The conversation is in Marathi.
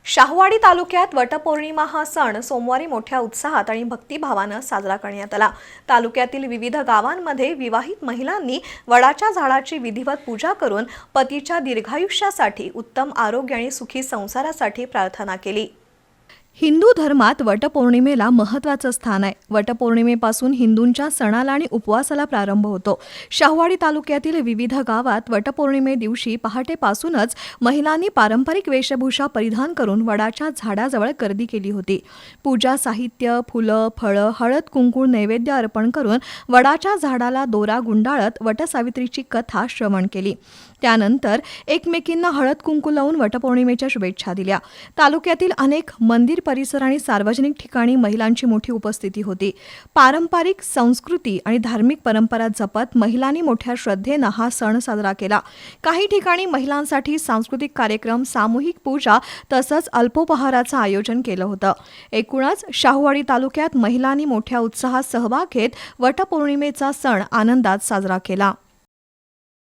शाहूवाडी तालुक्यात वटपौर्णिमा हा सण सोमवारी मोठ्या उत्साहात आणि भक्तिभावानं साजरा करण्यात आला। तालुक्यातील विविध गावांमध्ये विवाहित महिलांनी वडाच्या झाडाची विधिवत पूजा करून पतीच्या दीर्घायुष्यासाठी, उत्तम आरोग्य आणि सुखी संसारासाठी प्रार्थना केली। हिंदू धर्मात वटपौर्णिमेला महत्त्वाचं स्थान आहे। वटपौर्णिमेपासून हिंदूंच्या सणाला आणि उपवासाला प्रारंभ होतो। शाहूवाडी तालुक्यातील विविध गावात वटपौर्णिमे दिवशी पहाटेपासूनच महिलांनी पारंपरिक वेशभूषा परिधान करून वडाच्या झाडाजवळ गर्दी केली होती। पूजा साहित्य, फुलं, फळं, हळद कुंकू नैवेद्य अर्पण करून वडाच्या झाडाला दोरा गुंडाळत वटसावित्रीची कथा श्रवण केली। त्यानंतर एकमेकींना हळद कुंकू लावून वटपौर्णिमेच्या शुभेच्छा दिल्या। तालुक्यातील अनेक मंदिर परिसर आणि सार्वजनिक ठिकाणी महिलांची मोठी उपस्थिती होती। पारंपरिक संस्कृती आणि धार्मिक परंपरा जपत महिलांनी मोठ्या श्रद्धेने हा सण साजरा केला। काही ठिकाणी महिलांसाठी सांस्कृतिक कार्यक्रम, सामूहिक पूजा तसंच अल्पोपहाराचं आयोजन केलं होतं। एकूणच शाहूवाडी तालुक्यात महिलांनी मोठ्या उत्साहात सहभाग घेत वटपौर्णिमेचा सण आनंदात साजरा केला।